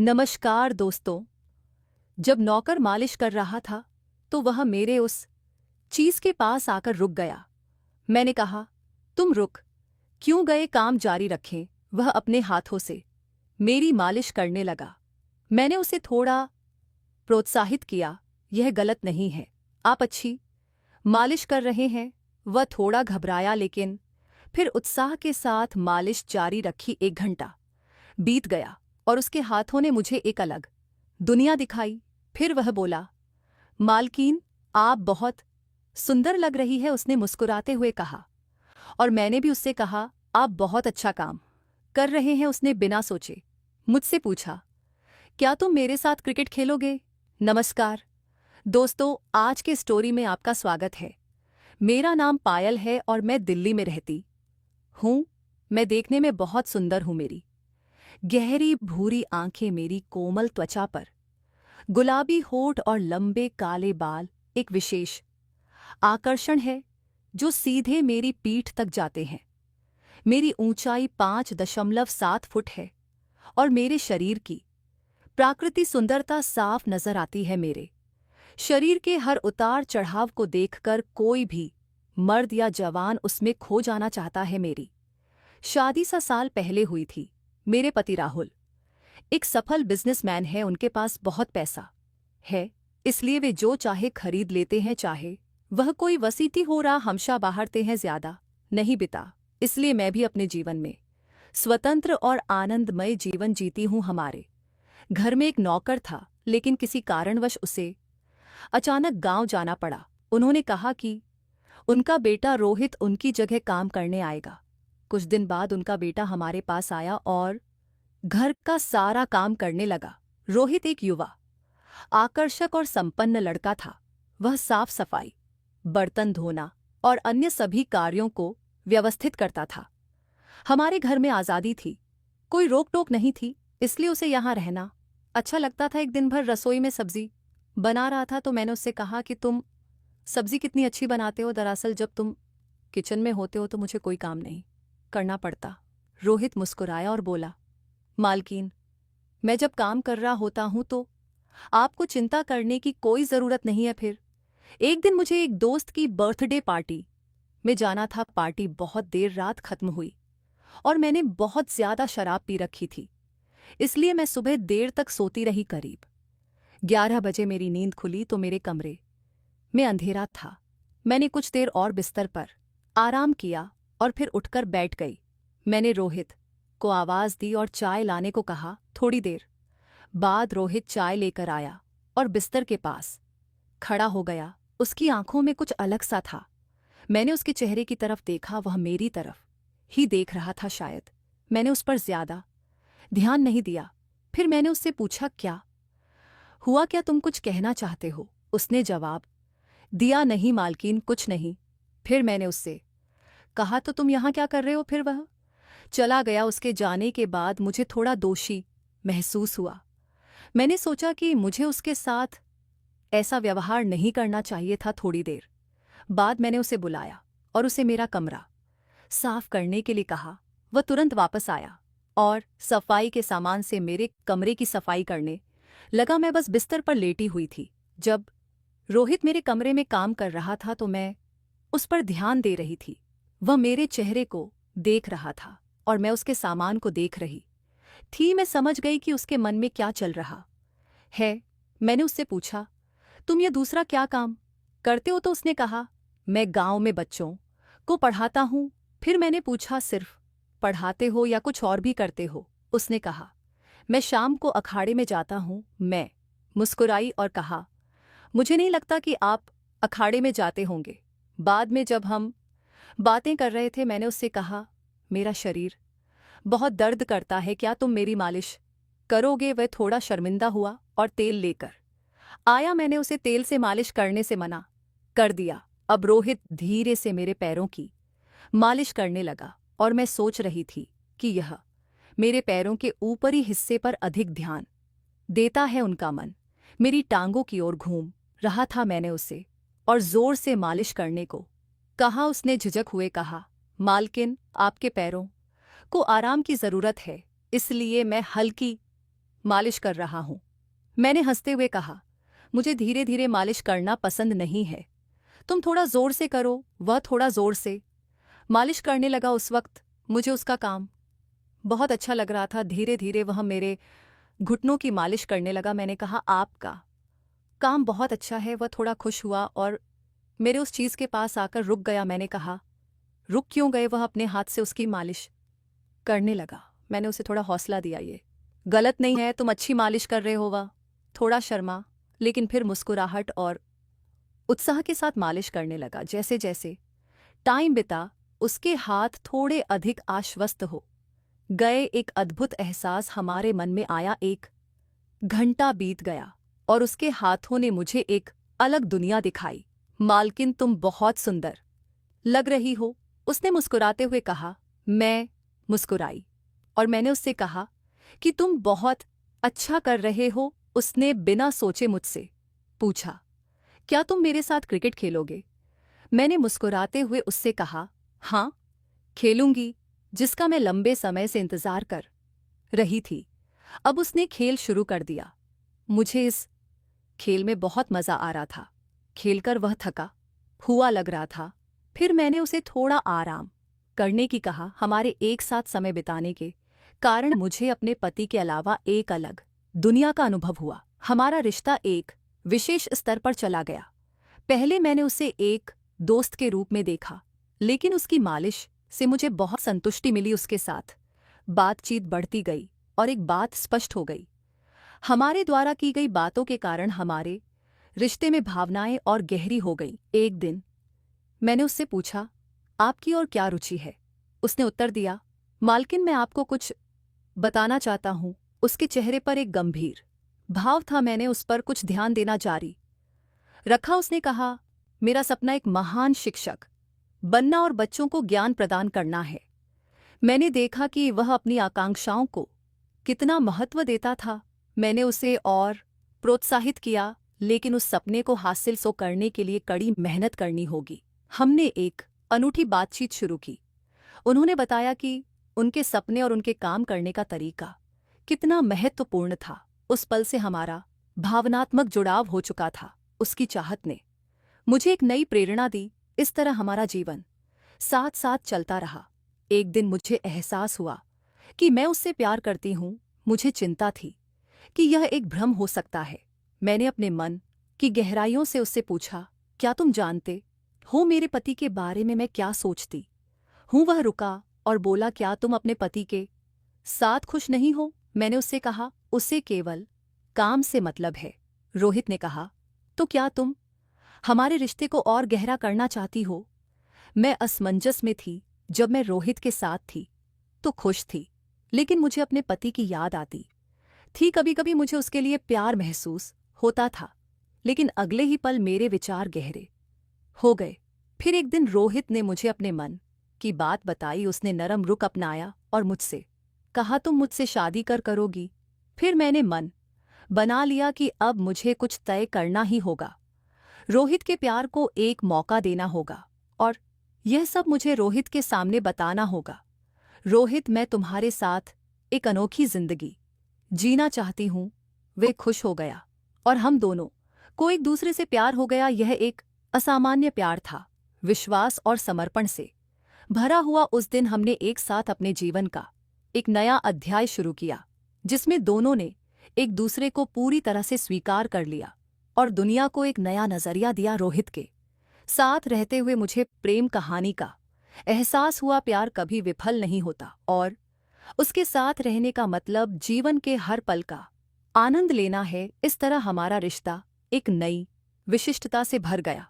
नमस्कार दोस्तों। जब नौकर मालिश कर रहा था तो वह मेरे उस चीज के पास आकर रुक गया। मैंने कहा, तुम रुक क्यों गए, काम जारी रखें। वह अपने हाथों से मेरी मालिश करने लगा। मैंने उसे थोड़ा प्रोत्साहित किया, यह गलत नहीं है, आप अच्छी मालिश कर रहे हैं। वह थोड़ा घबराया लेकिन फिर उत्साह के साथ मालिश जारी रखी। 1 घंटा बीत गया और उसके हाथों ने मुझे एक अलग दुनिया दिखाई। फिर वह बोला, मालकिन आप बहुत सुंदर लग रही है, उसने मुस्कुराते हुए कहा। और मैंने भी उससे कहा, आप बहुत अच्छा काम कर रहे हैं। उसने बिना सोचे मुझसे पूछा, क्या तुम मेरे साथ क्रिकेट खेलोगे। नमस्कार दोस्तों, आज के स्टोरी में आपका स्वागत है। मेरा नाम पायल है और मैं दिल्ली में रहती हूँ। मैं देखने में बहुत सुंदर हूँ। मेरी गहरी भूरी आंखें, मेरी कोमल त्वचा पर गुलाबी होठ और लंबे काले बाल एक विशेष आकर्षण है जो सीधे मेरी पीठ तक जाते हैं। मेरी ऊंचाई 5.7 फुट है और मेरे शरीर की प्राकृतिक सुंदरता साफ नजर आती है। मेरे शरीर के हर उतार चढ़ाव को देखकर कोई भी मर्द या जवान उसमें खो जाना चाहता है। मेरी शादी 7 साल पहले हुई थी। मेरे पति राहुल एक सफल बिजनेसमैन है, उनके पास बहुत पैसा है, इसलिए वे जो चाहे खरीद लेते हैं, चाहे वह कोई वसीयत हो रहा। हमेशा बाहरते हैं, ज्यादा नहीं बिता, इसलिए मैं भी अपने जीवन में स्वतंत्र और आनंदमय जीवन जीती हूँ। हमारे घर में एक नौकर था, लेकिन किसी कारणवश उसे अचानक गांव जाना पड़ा। उन्होंने कहा कि उनका बेटा रोहित उनकी जगह काम करने आएगा। कुछ दिन बाद उनका बेटा हमारे पास आया और घर का सारा काम करने लगा। रोहित एक युवा, आकर्षक और संपन्न लड़का था। वह साफ सफाई, बर्तन धोना और अन्य सभी कार्यों को व्यवस्थित करता था। हमारे घर में आज़ादी थी, कोई रोक टोक नहीं थी, इसलिए उसे यहाँ रहना अच्छा लगता था। एक दिन भर रसोई में सब्जी बना रहा था तो मैंने उससे कहा कि तुम सब्जी कितनी अच्छी बनाते हो। दरअसल जब तुम किचन में होते हो तो मुझे कोई काम नहीं करना पड़ता। रोहित मुस्कुराया और बोला, मालकिन, मैं जब काम कर रहा होता हूं तो आपको चिंता करने की कोई जरूरत नहीं है। फिर एक दिन मुझे एक दोस्त की बर्थडे पार्टी में जाना था। पार्टी बहुत देर रात खत्म हुई और मैंने बहुत ज्यादा शराब पी रखी थी, इसलिए मैं सुबह देर तक सोती रही। करीब 11 बजे मेरी नींद खुली तो मेरे कमरे में अंधेरा था। मैंने कुछ देर और बिस्तर पर आराम किया और फिर उठकर बैठ गई। मैंने रोहित को आवाज दी और चाय लाने को कहा। थोड़ी देर बाद रोहित चाय लेकर आया और बिस्तर के पास खड़ा हो गया। उसकी आंखों में कुछ अलग सा था। मैंने उसके चेहरे की तरफ देखा, वह मेरी तरफ ही देख रहा था। शायद मैंने उस पर ज्यादा ध्यान नहीं दिया। फिर मैंने उससे पूछा, क्या हुआ, क्या तुम कुछ कहना चाहते हो। उसने जवाब दिया, नहीं मालकिन, कुछ नहीं। फिर मैंने उससे कहा, तो तुम यहाँ क्या कर रहे हो। फिर वह चला गया। उसके जाने के बाद मुझे थोड़ा दोषी महसूस हुआ। मैंने सोचा कि मुझे उसके साथ ऐसा व्यवहार नहीं करना चाहिए था। थोड़ी देर बाद मैंने उसे बुलाया और उसे मेरा कमरा साफ करने के लिए कहा। वह तुरंत वापस आया और सफाई के सामान से मेरे कमरे की सफाई करने लगा। मैं बस बिस्तर पर लेटी हुई थी। जब रोहित मेरे कमरे में काम कर रहा था तो मैं उस पर ध्यान दे रही थी। वह मेरे चेहरे को देख रहा था और मैं उसके सामान को देख रही थी। मैं समझ गई कि उसके मन में क्या चल रहा है। मैंने उससे पूछा, तुम ये दूसरा क्या काम करते हो। तो उसने कहा, मैं गांव में बच्चों को पढ़ाता हूं। फिर मैंने पूछा, सिर्फ पढ़ाते हो या कुछ और भी करते हो। उसने कहा, मैं शाम को अखाड़े में जाता हूं। मैं मुस्कुराई और कहा, मुझे नहीं लगता कि आप अखाड़े में जाते होंगे। बाद में जब हम बातें कर रहे थे मैंने उससे कहा, मेरा शरीर बहुत दर्द करता है, क्या तुम मेरी मालिश करोगे। वह थोड़ा शर्मिंदा हुआ और तेल लेकर आया। मैंने उसे तेल से मालिश करने से मना कर दिया। अब रोहित धीरे से मेरे पैरों की मालिश करने लगा और मैं सोच रही थी कि यह मेरे पैरों के ऊपरी हिस्से पर अधिक ध्यान देता है। उनका मन मेरी टांगों की ओर घूम रहा था। मैंने उसे और जोर से मालिश करने को कहा। उसने झिझक हुए कहा, मालकिन, आपके पैरों को आराम की जरूरत है, इसलिए मैं हल्की मालिश कर रहा हूं। मैंने हंसते हुए कहा, मुझे धीरे धीरे मालिश करना पसंद नहीं है। तुम थोड़ा जोर से करो। वह थोड़ा जोर से मालिश करने लगा। उस वक्त मुझे उसका काम बहुत अच्छा लग रहा था। धीरे धीरे वह मेरे घुटनों की मालिश करने लगा। मैंने कहा, आपका काम बहुत अच्छा है। वह थोड़ा खुश हुआ और मेरे उस चीज़ के पास आकर रुक गया। मैंने कहा, रुक क्यों गए? वह अपने हाथ से उसकी मालिश करने लगा। मैंने उसे थोड़ा हौसला दिया, ये गलत नहीं है, तुम अच्छी मालिश कर रहे हो। वह थोड़ा शर्मा, लेकिन फिर मुस्कुराहट और उत्साह के साथ मालिश करने लगा। जैसे जैसे टाइम बिता, उसके हाथ थोड़े अधिक आश्वस्त हो गए। एक अद्भुत एहसास हमारे मन में आया। 1 घंटा बीत गया और उसके हाथों ने मुझे एक अलग दुनिया दिखाई। मालकिन, तुम बहुत सुंदर लग रही हो, उसने मुस्कुराते हुए कहा। मैं मुस्कुराई और मैंने उससे कहा कि तुम बहुत अच्छा कर रहे हो। उसने बिना सोचे मुझसे पूछा, क्या तुम मेरे साथ क्रिकेट खेलोगे? मैंने मुस्कुराते हुए उससे कहा, हाँ, खेलूंगी, जिसका मैं लंबे समय से इंतजार कर रही थी। अब उसने खेल शुरू कर दिया। मुझे इस खेल में बहुत मजा आ रहा था। खेलकर वह थका हुआ लग रहा था। फिर मैंने उसे थोड़ा आराम करने की कहा। हमारे एक साथ समय बिताने के कारण मुझे अपने पति के अलावा एक अलग दुनिया का अनुभव हुआ। हमारा रिश्ता एक विशेष स्तर पर चला गया। पहले मैंने उसे एक दोस्त के रूप में देखा, लेकिन उसकी मालिश से मुझे बहुत संतुष्टि मिली। उसके साथ बातचीत बढ़ती गई और एक बात स्पष्ट हो गई। हमारे द्वारा की गई बातों के कारण हमारे रिश्ते में भावनाएं और गहरी हो गई। एक दिन मैंने उससे पूछा, आपकी और क्या रुचि है? उसने उत्तर दिया, मालकिन, मैं आपको कुछ बताना चाहता हूं। उसके चेहरे पर एक गंभीर भाव था। मैंने उस पर कुछ ध्यान देना जारी रखा। उसने कहा, मेरा सपना एक महान शिक्षक बनना और बच्चों को ज्ञान प्रदान करना है। मैंने देखा कि वह अपनी आकांक्षाओं को कितना महत्व देता था। मैंने उसे और प्रोत्साहित किया, लेकिन उस सपने को हासिल करने के लिए कड़ी मेहनत करनी होगी। हमने एक अनूठी बातचीत शुरू की। उन्होंने बताया कि उनके सपने और उनके काम करने का तरीका कितना महत्वपूर्ण था। उस पल से हमारा भावनात्मक जुड़ाव हो चुका था। उसकी चाहत ने मुझे एक नई प्रेरणा दी। इस तरह हमारा जीवन साथ साथ चलता रहा। एक दिन मुझे एहसास हुआ कि मैं उससे प्यार करती हूँ। मुझे चिंता थी कि यह एक भ्रम हो सकता है। मैंने अपने मन की गहराइयों से उससे पूछा, क्या तुम जानते हो मेरे पति के बारे में मैं क्या सोचती हूँ? वह रुका और बोला, क्या तुम अपने पति के साथ खुश नहीं हो? मैंने उससे कहा, उसे केवल काम से मतलब है। रोहित ने कहा, तो क्या तुम हमारे रिश्ते को और गहरा करना चाहती हो? मैं असमंजस में थी। जब मैं रोहित के साथ थी तो खुश थी, लेकिन मुझे अपने पति की याद आती थी। कभी कभी मुझे उसके लिए प्यार महसूस होता था, लेकिन अगले ही पल मेरे विचार गहरे हो गए। फिर एक दिन रोहित ने मुझे अपने मन की बात बताई। उसने नरम रुख अपनाया और मुझसे कहा, तुम मुझसे शादी करोगी? फिर मैंने मन बना लिया कि अब मुझे कुछ तय करना ही होगा। रोहित के प्यार को एक मौका देना होगा और यह सब मुझे रोहित के सामने बताना होगा। रोहित, मैं तुम्हारे साथ एक अनोखी जिंदगी जीना चाहती हूँ। वे खुश हो गया और हम दोनों को एक दूसरे से प्यार हो गया। यह एक असामान्य प्यार था, विश्वास और समर्पण से भरा हुआ। उस दिन हमने एक साथ अपने जीवन का एक नया अध्याय शुरू किया, जिसमें दोनों ने एक दूसरे को पूरी तरह से स्वीकार कर लिया और दुनिया को एक नया नजरिया दिया। रोहित के साथ रहते हुए मुझे प्रेम कहानी का एहसास हुआ। प्यार कभी विफल नहीं होता और उसके साथ रहने का मतलब जीवन के हर पल का आनंद लेना है। इस तरह हमारा रिश्ता एक नई विशिष्टता से भर गया।